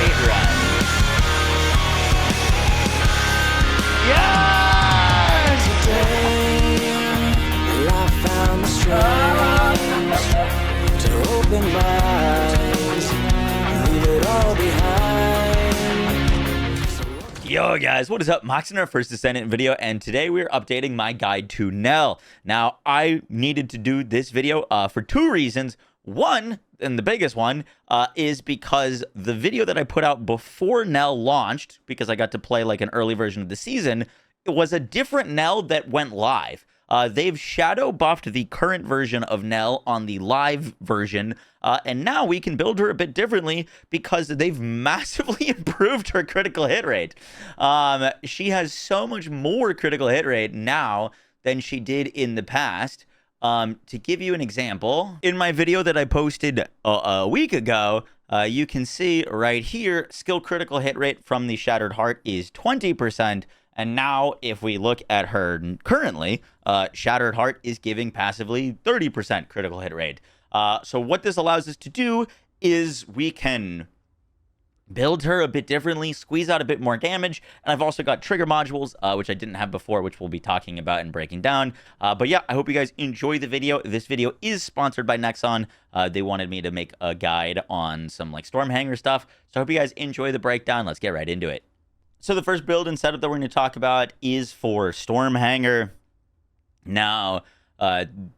great run. Yes! Today, I found the strength to open my eyes, leave it all behind. Yo guys, what is up? Mox in our first Descendant video, and today we're updating my guide to Nell. Now, I needed to do this video for two reasons. One, and the biggest one, is because the video that I put out before Nell launched, because I got to play like an early version of the season, it was a different Nell that went live. They've shadow buffed the current version of Nell on the live version, and now we can build her a bit differently because they've massively improved her critical hit rate. She has so much more critical hit rate now than she did in the past. To give you an example, in my video that I posted a week ago, you can see right here, skill critical hit rate from the Shattered Heart is 20%. And now, if we look at her currently, Shattered Heart is giving passively 30% critical hit rate. So what this allows us to do is we can build her a bit differently, squeeze out a bit more damage, and I've also got trigger modules, which I didn't have before, which we'll be talking about and breaking down. But yeah, I hope you guys enjoy the video. This video is sponsored by Nexon. They wanted me to make a guide on some like Stormhanger stuff, so I hope you guys enjoy the breakdown. Let's get right into it. So the first build and setup that we're going to talk about is for Stormhanger. Now,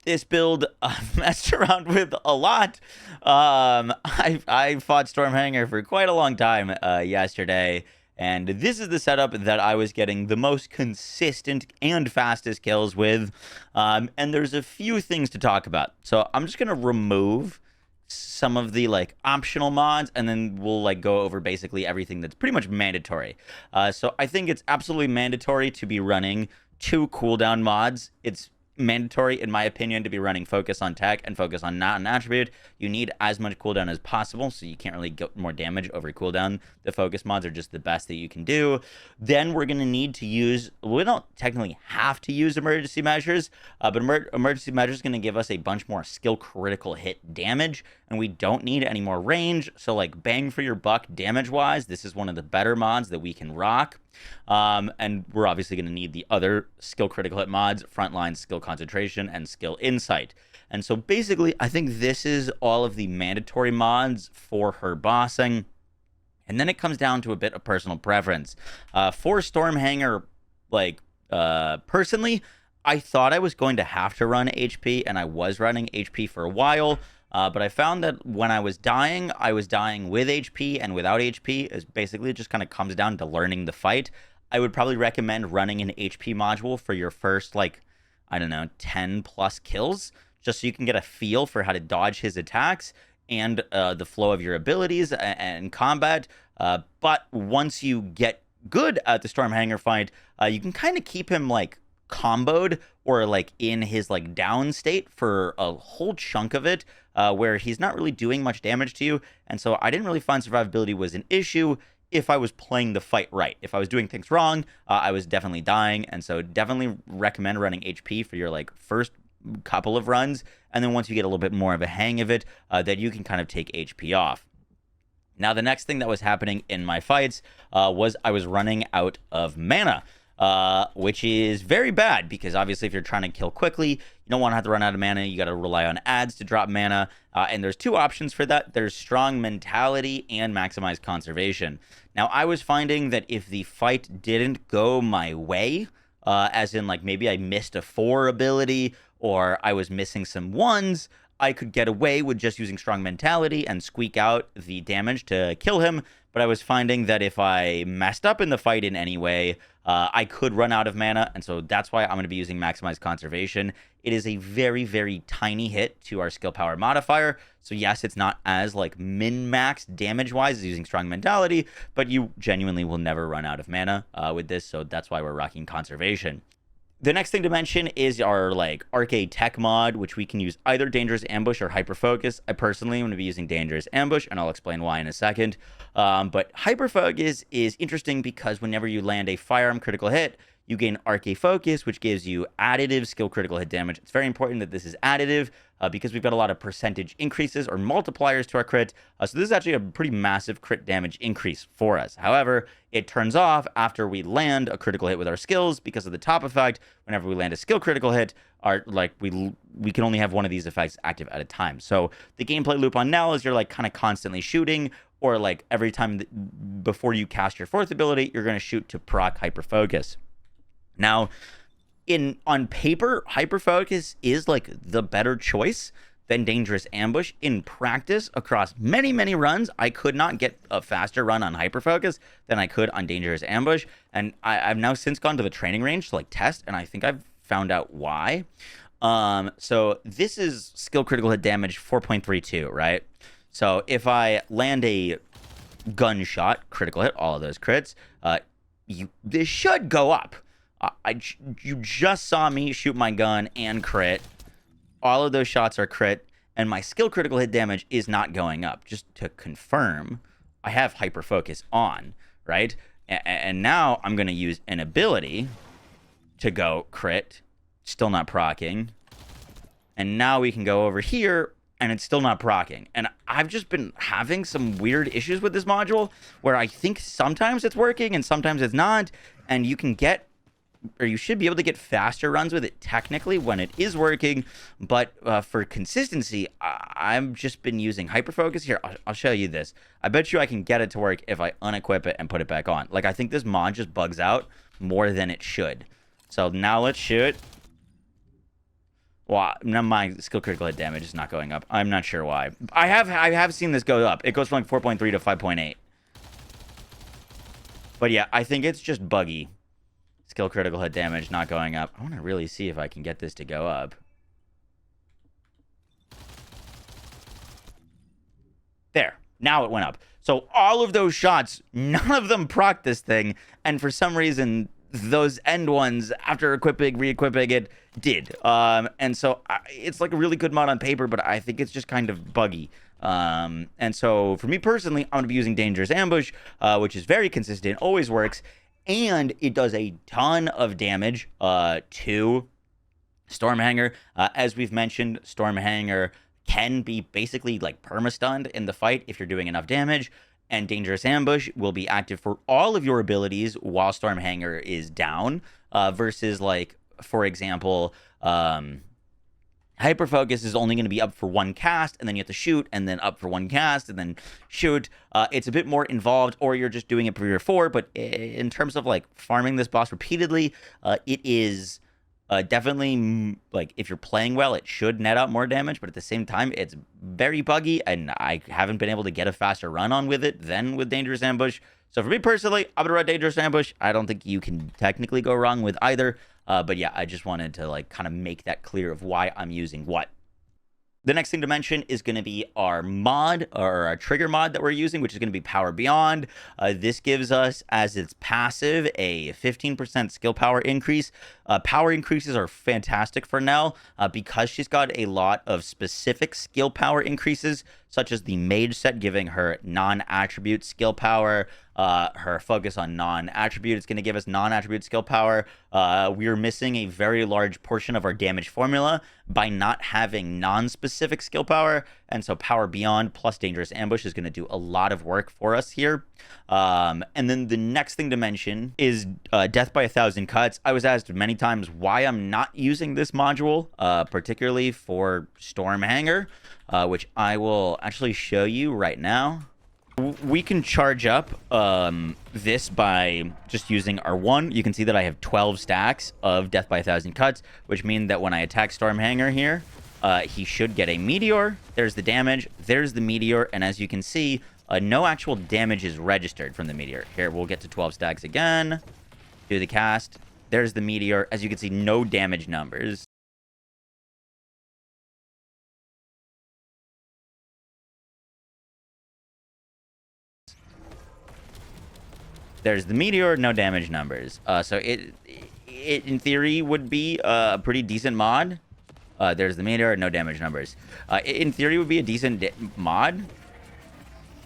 this build I've messed around with a lot. I fought Stormhanger for quite a long time yesterday, and this is the setup that I was getting the most consistent and fastest kills with. And there's a few things to talk about. So I'm just going to remove some of the like optional mods, and then we'll like go over basically everything that's pretty much mandatory. So I think it's absolutely mandatory to be running 2 cooldown mods. It's mandatory, in my opinion, to be running Focus on Tech and Focus on Not an Attribute. You need as much cooldown as possible, so you can't really get more damage over cooldown. The Focus mods are just the best that you can do. Then we're going to need to use, we don't technically have to use emergency measures, but emergency measures is going to give us a bunch more skill critical hit damage, and we don't need any more range. So like bang for your buck damage wise, this is one of the better mods that we can rock. And we're obviously going to need the other skill critical hit mods, Frontline, Skill Concentration, and Skill Insight. And so basically, I think this is all of the mandatory mods for her bossing. And then it comes down to a bit of personal preference. For Stormhanger, like, personally, I thought I was going to have to run HP, and I was running HP for a while. But I found that when I was dying with HP and without HP. Is basically, it just kind of comes down to learning the fight. I would probably recommend running an HP module for your first, like, I don't know, 10 plus kills, just so you can get a feel for how to dodge his attacks and the flow of your abilities and combat. But once you get good at the Stormhanger fight, you can kind of keep him, like, comboed or like in his like down state for a whole chunk of it, where he's not really doing much damage to you. And so I didn't really find survivability was an issue if I was playing the fight right. If I was doing things wrong, I was definitely dying. And so definitely recommend running HP for your like first couple of runs, and then once you get a little bit more of a hang of it, that you can kind of take HP off. Now the next thing that was happening in my fights was I was running out of mana. Which is very bad, because obviously if you're trying to kill quickly, you don't want to have to run out of mana. You got to rely on ads to drop mana, and there's 2 options for that. There's Strong Mentality and Maximize Conservation. Now I was finding that if the fight didn't go my way, as in like maybe I missed a 4 ability or I was missing some 1s, I could get away with just using Strong Mentality and squeak out the damage to kill him. But I was finding that if I messed up in the fight in any way, I could run out of mana, and so that's why I'm going to be using Maximize Conservation. It is a very, very tiny hit to our skill power modifier, so yes, it's not as like min-max damage-wise as using Strong Mentality, but you genuinely will never run out of mana with this, so that's why we're rocking Conservation. The next thing to mention is our like Arche Tech Mod, which we can use either Dangerous Ambush or Hyper Focus. I personally am going to be using Dangerous Ambush, and I'll explain why in a second. But Hyper Focus is interesting because whenever you land a firearm critical hit, You gain Arche Focus, which gives you additive skill critical hit damage. It's very important that this is additive because we've got a lot of percentage increases or multipliers to our crit. So this is actually a pretty massive crit damage increase for us. However, it turns off after we land a critical hit with our skills because of the top effect. Whenever we land a skill critical hit, we can only have one of these effects active at a time. So the gameplay loop on Nell is you're like kind of constantly shooting, or like every time before you cast your fourth ability, you're going to shoot to proc hyper focus. Now, on paper, hyper focus is like the better choice than dangerous ambush. In practice, across many runs, I could not get a faster run on hyper focus than I could on dangerous ambush, and I've now since gone to the training range to like test, and I think I've found out why. So this is skill critical hit damage 4.32, right? So if I land a gunshot critical hit, all of those crits, this should go up. You just saw me shoot my gun and crit. All of those shots are crit, and my skill critical hit damage is not going up. Just to confirm, I have hyper focus on, right? And now I'm going to use an ability to go crit, still not proccing. And now we can go over here, and it's still not proccing. And I've just been having some weird issues with this module where I think sometimes it's working and sometimes it's not. And you can get, or you should be able to get faster runs with it technically when it is working. But for consistency, I've just been using hyperfocus. Here, I'll show you this. I bet you I can get it to work if I unequip it and put it back on. Like, I think this mod just bugs out more than it should. So now let's shoot. Well, now my skill critical hit damage is not going up. I'm not sure why. I have seen this go up. It goes from like 4.3 to 5.8. But yeah, I think it's just buggy. Skill critical hit damage not going up. I want to really see if I can get this to go up. There. Now it went up. So all of those shots, none of them proc this thing. And for some reason, those end ones, after equipping, re-equipping it, did. And so it's like a really good mod on paper, but I think it's just kind of buggy. And so for me personally, I'm going to be using Dangerous Ambush, which is very consistent, always works. And it does a ton of damage to Stormhanger. As we've mentioned, Stormhanger can be basically like perma-stunned in the fight if you're doing enough damage. And Dangerous Ambush will be active for all of your abilities while Stormhanger is down. Versus, like, for example, Hyperfocus is only going to be up for one cast, and then you have to shoot, and then up for one cast, and then shoot. It's a bit more involved, or you're just doing it for your 4, but in terms of, like, farming this boss repeatedly, it is definitely, like, if you're playing well, it should net out more damage, but at the same time, it's very buggy, and I haven't been able to get a faster run on with it than with Dangerous Ambush. So for me personally, I'm going to run Dangerous Ambush. I don't think you can technically go wrong with either. But yeah, I just wanted to like kind of make that clear of why I'm using what. The next thing to mention is going to be our mod, or our trigger mod that we're using, which is going to be Power Beyond. This gives us, as its passive, a 15% skill power increase. Power increases are fantastic for Nell because she's got a lot of specific skill power increases, such as the mage set giving her non-attribute skill power. Her focus on non-attribute is going to give us non-attribute skill power. We're missing a very large portion of our damage formula by not having non-specific skill power, and so Power Beyond plus Dangerous Ambush is going to do a lot of work for us here. And then the next thing to mention is Death by 1,000 Cuts. I was asked many times why I'm not using this module, particularly for Stormhanger, which I will actually show you right now. We can charge up this by just using our 1. You can see that I have 12 stacks of Death by 1,000 Cuts, which mean that when I attack Stormhanger here, he should get a meteor. There's the damage. There's the meteor. And as you can see, no actual damage is registered from the meteor. Here, we'll get to 12 stacks again. Do the cast. There's the meteor. As you can see, no damage numbers. There's the meteor, no damage numbers. So it in theory would be a pretty decent mod. There's the meteor, no damage numbers. In theory would be a decent mod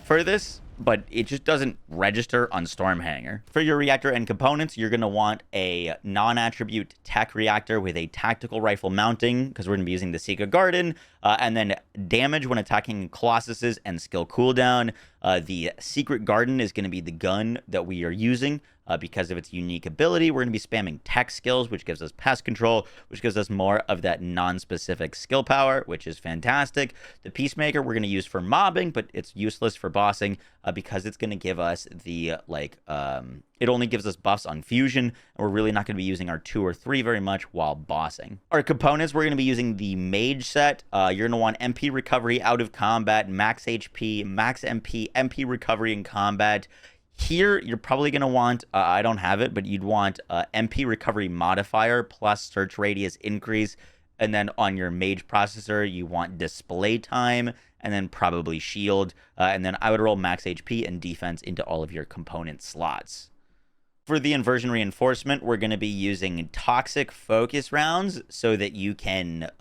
for this. but it just doesn't register on Stormhanger. For your reactor and components, you're going to want a non-attribute tech reactor with a tactical rifle mounting, because we're going to be using the Secret Garden, and then damage when attacking Colossuses and skill cooldown. The Secret Garden is going to be the gun that we are using. Because of its unique ability, we're going to be spamming tech skills, which gives us pest control, which gives us more of that non-specific skill power, which is fantastic. The Peacemaker we're going to use for mobbing, but it's useless for bossing because it's going to give us the, it only gives us buffs on fusion, and we're really not going to be using our 2 or 3 very much while bossing. Our components, we're going to be using the Mage set. You're going to want MP recovery out of combat, max HP, max MP, MP recovery in combat. Here, you're probably going to want, I don't have it, but you'd want MP recovery modifier plus search radius increase. And then on your mage processor, you want display time and then probably shield. And then I would roll max HP and defense into all of your component slots. For the Inversion Reinforcement, we're going to be using toxic focus rounds so that you can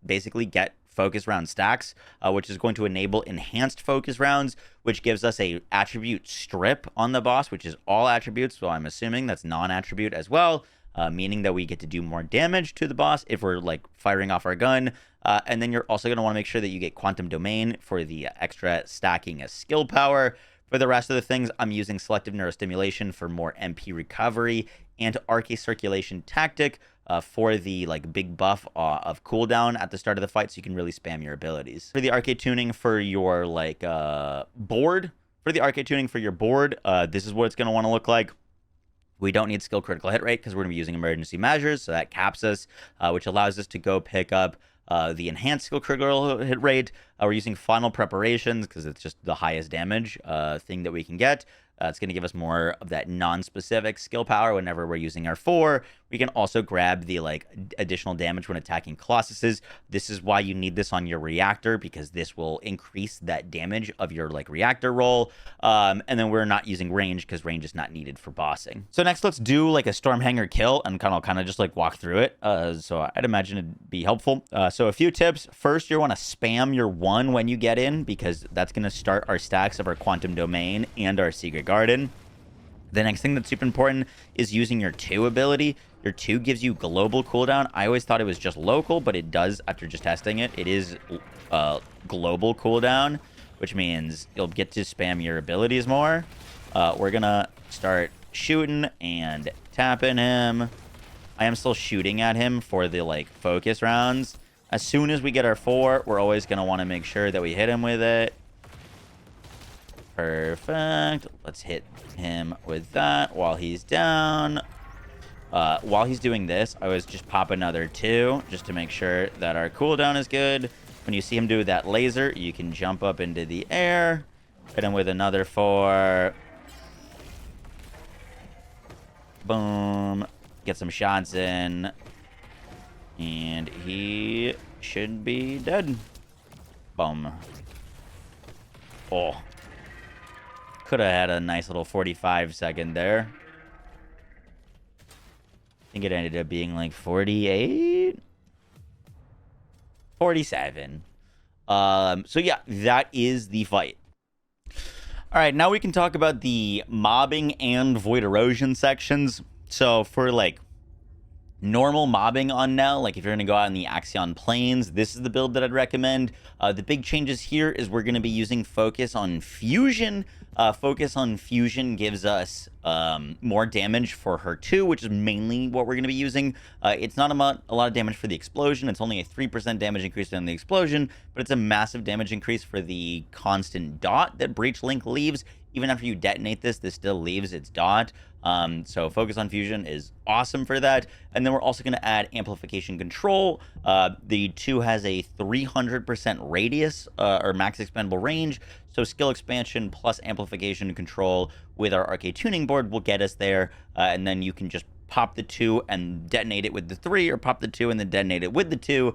basically get focus round stacks, which is going to enable enhanced focus rounds, which gives us a attribute strip on the boss, which is all attributes. So I'm assuming that's non-attribute as well, meaning that we get to do more damage to the boss if we're like firing off our gun. And then you're also going to want to make sure that you get Quantum Domain for the extra stacking as skill power. For the rest of the things, I'm using Selective Neurostimulation for more MP recovery and Arche Circulation Tactic for the big buff of cooldown at the start of the fight, so you can really spam your abilities. For the Arche Tuning for your board, this is what it's going to want to look like. We don't need skill critical hit rate because we're going to be using emergency measures, so that caps us, which allows us to go pick up the enhanced skill critical hit rate. We're using final preparations because it's just the highest damage thing that we can get. It's going to give us more of that non-specific skill power whenever we're using our 4. We can also grab the additional damage when attacking Colossuses. This is why you need this on your reactor, because this will increase that damage of your reactor roll. And then we're not using range because range is not needed for bossing. So next, let's do a Stormhanger kill and kind of just walk through it. So I'd imagine it'd be helpful. So a few tips. First, you want to spam your 1 when you get in, because that's going to start our stacks of our Quantum Domain and our Secret Garden. The next thing that's super important is using your 2 ability. Your 2 gives you global cooldown. I always thought it was just local, but it does, after just testing it, it is global cooldown, which means you'll get to spam your abilities more. We're going to start shooting and tapping him. I am still shooting at him for the focus rounds. As soon as we get our 4, we're always going to want to make sure that we hit him with it. Perfect. Let's hit him with that while he's down. While he's doing this, I always just pop another 2 just to make sure that our cooldown is good. When you see him do that laser, you can jump up into the air, hit him with another 4. Boom. Get some shots in. And he should be dead. Boom. Oh. Could have had a nice little 45-second there. I think it ended up being 48? 47. So yeah, that is the fight. All right, now we can talk about the mobbing and void erosion sections. So for normal mobbing on Nell, if you're going to go out in the Axion Plains, this is the build that I'd recommend. The big changes here is we're going to be using Focus on Fusion. Focus on Fusion gives us more damage for her 2, which is mainly what we're going to be using. It's not a lot of damage for the explosion. It's only a 3% damage increase on the explosion, but it's a massive damage increase for the constant dot that Breach Link leaves. Even after you detonate this still leaves its dot. So Focus on Fusion is awesome for that. And then we're also going to add Amplification Control. The 2 has a 300% radius or max expendable range. So skill expansion plus Amplification Control with our Arche Tuning board will get us there. And then you can just pop the 2 and detonate it with the 3, or pop the 2 and then detonate it with the 2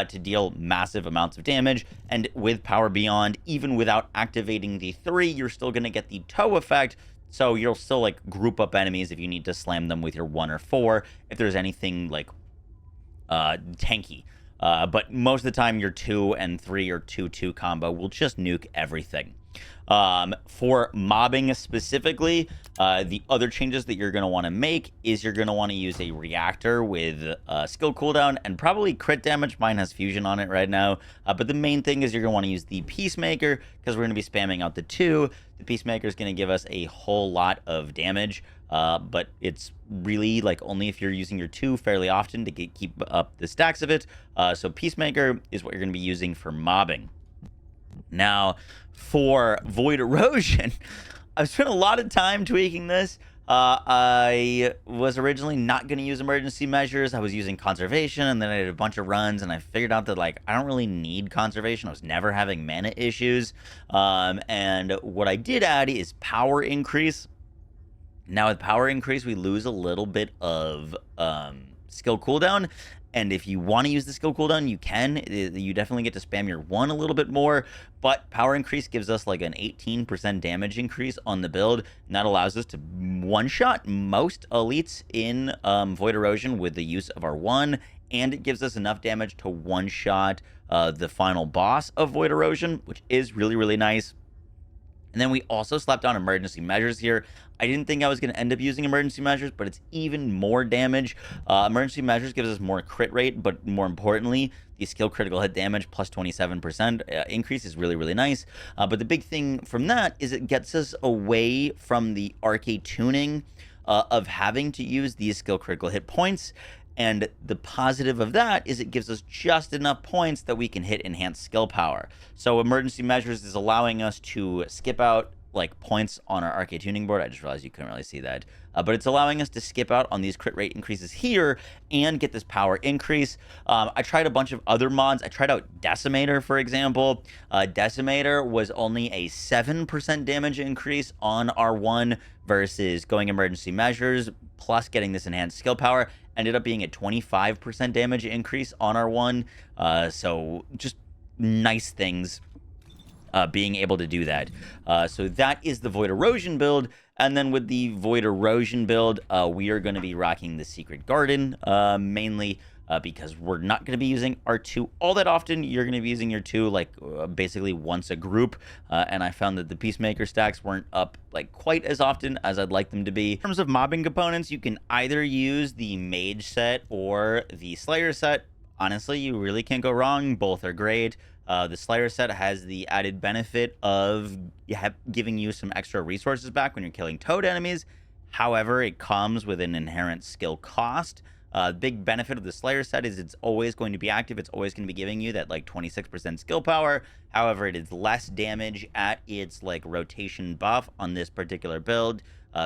to deal massive amounts of damage. And with Power Beyond, even without activating the 3, you're still going to get the toe effect. So you'll still group up enemies if you need to slam them with your 1 or 4, if there's anything tanky. But most of the time, your 2 and 3 or 2-2 combo will just nuke everything. For mobbing specifically, the other changes that you're going to want to make is you're going to want to use a reactor with skill cooldown and probably crit damage. Mine has fusion on it right now. But the main thing is you're going to want to use the Peacemaker because we're going to be spamming out the 2. The Peacemaker is going to give us a whole lot of damage. But it's really like only if you're using your 2 fairly often to keep up the stacks of it. So Peacemaker is what you're going to be using for mobbing. Now, for Void Erosion, I've spent a lot of time tweaking this. I was originally not going to use emergency measures. I was using conservation, and then I did a bunch of runs, and I figured out that, like, I don't really need conservation. I was never having mana issues. And what I did add is power increase. Now, with power increase, we lose a little bit of skill cooldown. And if you want to use the skill cooldown, you can. You definitely get to spam your 1 a little bit more. But power increase gives us like an 18% damage increase on the build. And that allows us to one-shot most elites in Void Erosion with the use of our 1. And it gives us enough damage to one-shot the final boss of Void Erosion, which is really, really nice. And then we also slapped on emergency measures here. I didn't think I was going to end up using emergency measures, but it's even more damage. Emergency measures gives us more crit rate, but more importantly, the skill critical hit damage plus 27% increase is really, really nice. But the big thing from that is it gets us away from the Arche Tuning of having to use these skill critical hit points. And the positive of that is it gives us just enough points that we can hit enhanced skill power. So emergency measures is allowing us to skip out like points on our Arche Tuning board. I just realized you couldn't really see that. But it's allowing us to skip out on these crit rate increases here and get this power increase. I tried a bunch of other mods. I tried out Decimator, for example. Decimator was only a 7% damage increase on R1 versus going emergency measures plus getting this enhanced skill power. Ended up being a 25% damage increase on R1. So just nice things. Being able to do that. So that is the Void Erosion build. And then with the Void Erosion build, we are going to be rocking the Secret Garden mainly because we're not going to be using R2 all that often. You're going to be using your 2 like basically once a group. And I found that the Peacemaker stacks weren't up like quite as often as I'd like them to be. In terms of mobbing components, you can either use the Mage set or the Slayer set. Honestly, you really can't go wrong. Both are great. The Slayer set has the added benefit of giving you some extra resources back when you're killing toad enemies. However, it comes with an inherent skill cost. Big benefit of the Slayer set is it's always going to be active. It's always going to be giving you that like 26% skill power. However, it is less damage at its like rotation buff on this particular build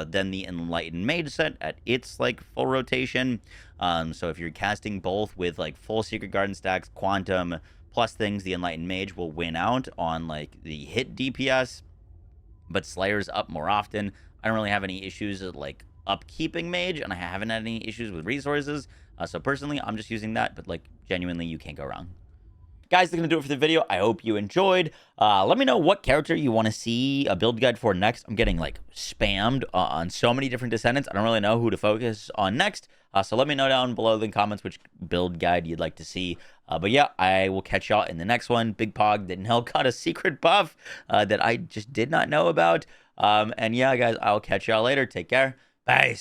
than the Enlightened Mage set at its like full rotation. So if you're casting both with like full Secret Garden stacks, Quantum, plus things, the Enlightened Mage will win out on like the hit DPS, but Slayer's up more often. I don't really have any issues with like upkeeping Mage, and I haven't had any issues with resources. So personally, I'm just using that, but like genuinely, you can't go wrong. Guys, that's going to do it for the video. I hope you enjoyed. Let me know what character you want to see a build guide for next. I'm getting like spammed on so many different Descendants. I don't really know who to focus on next. So let me know down below in the comments which build guide you'd like to see. But yeah, I will catch y'all in the next one. Big Pog that Nell got a secret buff that I just did not know about. And yeah, guys, I'll catch y'all later. Take care. Bye.